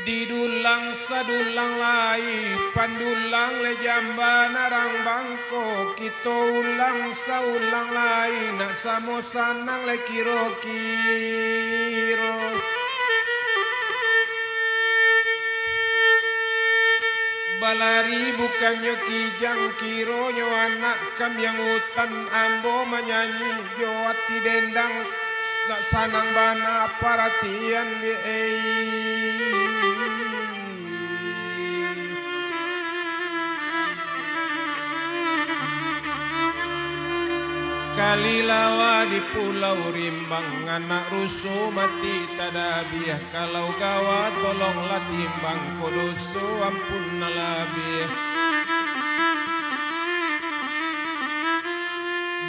Didulang sadulang lai pandulang le jamba narang bangko kito ulang saulang lai nak samosanang le kiro-kiro balari bukannya kijang kiro nyo anak kam yang hutan ambo menyanyi joati dendang tak sanang bana paratian di Kalilawa di pulau rimbang anak rusuh mati tadabiah kalau gawa tolonglah timbang kodoso ampun nalabiah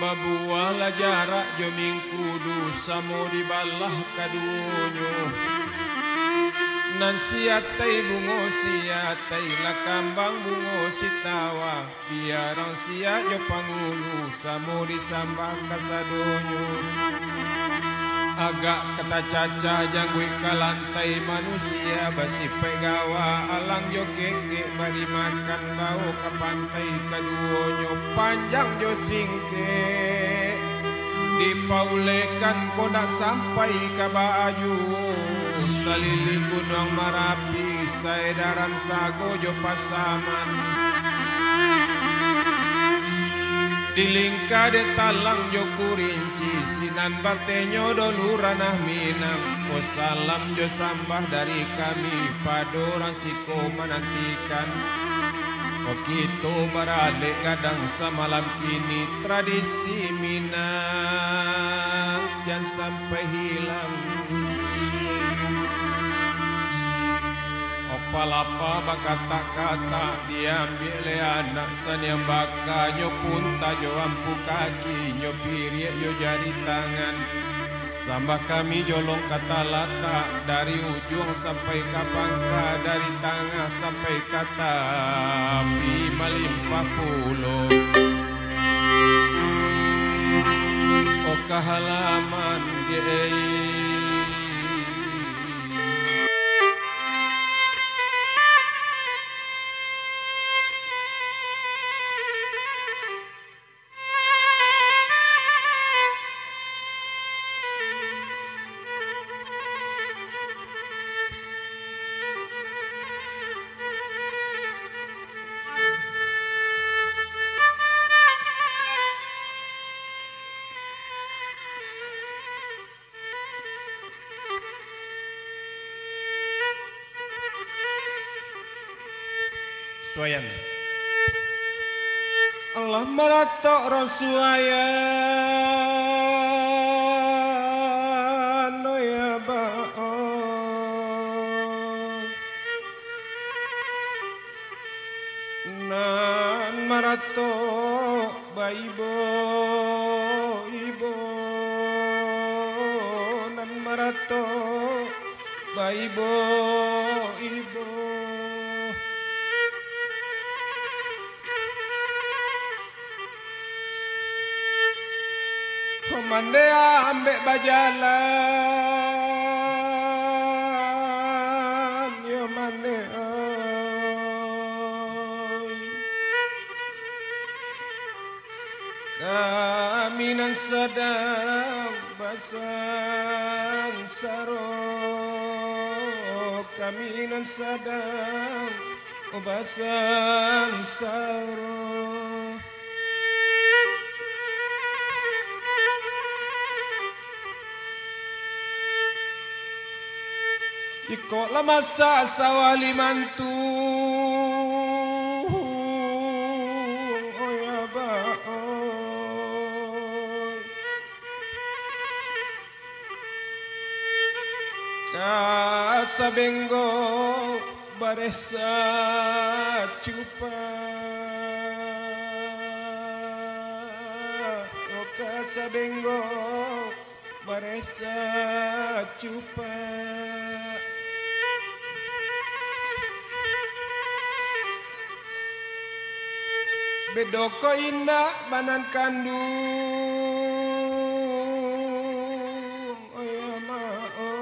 babuala jarak joming kudu samo dibalah kadunyo nan siatai bungo siatai lakambang bungo sitawa biarang sia jo pangulu samo disambah kasadonyo agak kata caca jangui kalantai manusia basi pegawa alang jo keke bari makan bau ke pantai kaduonyo panjang jo singke dipaulekan kodak sampai ke baju salili gunung Marapi saedaran sago jo pasaman dilingka de talang jo kurinci sinan batenyo dolu ranah minang o salam jo sambah dari kami padorang siko menantikan o kito barale kadang samalam ini tradisi Minang jangan sampai hilang palapa bakata-kata diambil anak sanyang baka nyo punta jo ampu kaki nyo pirie jo jari tangan sambah kami jolong kata lata dari ujung sampai ke pangka dari tengah sampai kata malimpah pulau oh kehalaman dia Suayan Allah maratok rasuayan no ya baon nan maratok baibo ibo nan maratok baibo ibo Mandea ambek bajalan yo mandea kami nan sedang basang saro kami nan sedang basang saro Iko la masa sawali mantu oya baon kasabenggo baresa cupa o kasabenggo baresa cupa bedoko indah banan kandung oh ya maoi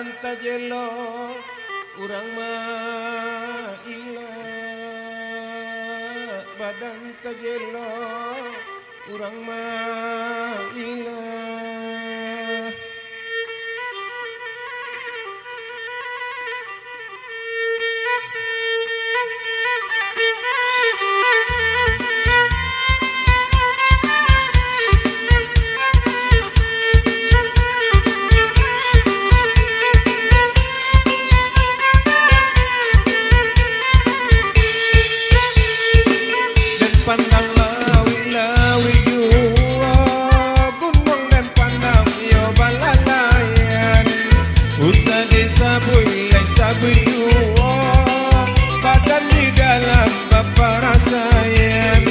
badan tajelo urang mah ila badan tajelo urang mah ila pandang lawi-lawi jua gunung dan pandang yo balalayan usah disabui lai sabui jua badan di dalam bapa rasayan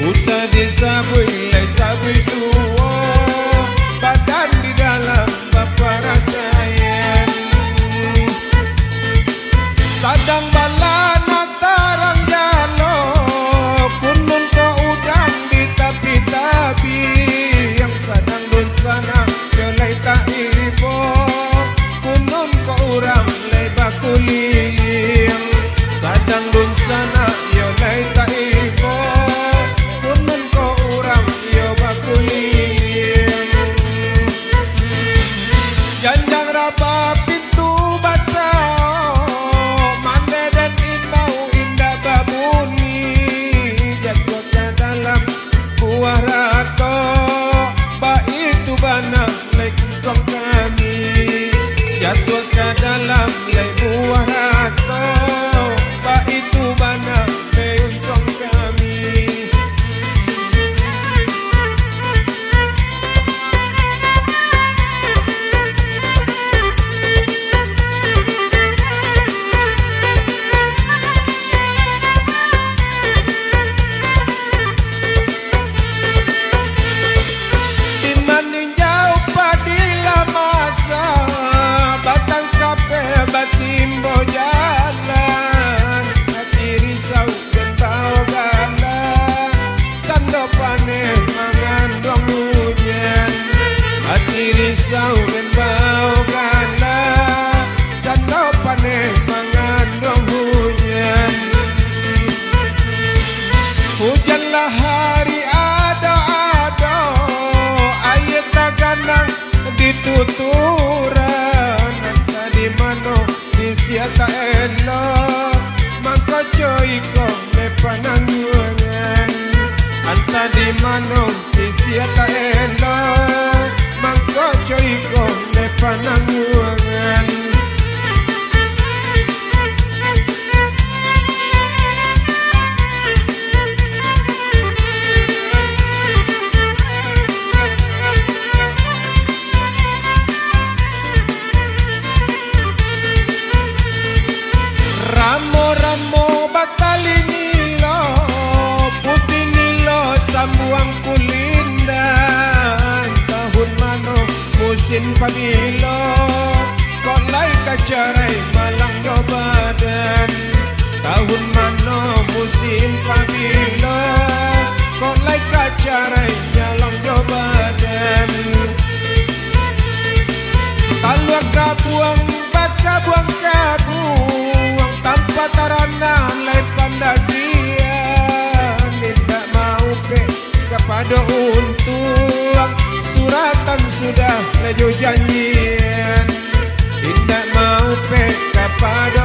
usah disabui lai sabui jua badan di dalam bapa rasayan sadang balana tarang jalo kunun ke udang di tapi-tapi yang sadang dun sana jelai tak ibo kunun ke urang lay bakuliling sadang dun sana jelai tak ibo kunun ke urang yo bakuliling janjang raba pintu basah mande dan imbau indah babuni buah rato ba itu bana lay kuntong kami jatuh ke dalam lay buah rato ba itu bana lay kuntong kami batang kape batimbo jalan hati risau dan bau gala cando panen mangan dong hujan hati risau dan bau gala cando panen mangan dong hujan hujanlah hari ada ayat taganang dituturan di mano sisia tak elok maka coy kong le pananguangan anta di mano sisia tak elok maka coy kong le pananguangan Ramo batali nilo putih nilo sambuang kulindan tahun mano musim pamilo kok lai kacarai malang do badan tahun mano musim pamilo kok lai kacarai nyalang do badan talua kabuang baka buang kabuang tanpa tarana lay pandagian tidak mau ke kepada untuk suratan sudah lejo janjian tidak mau ke kepada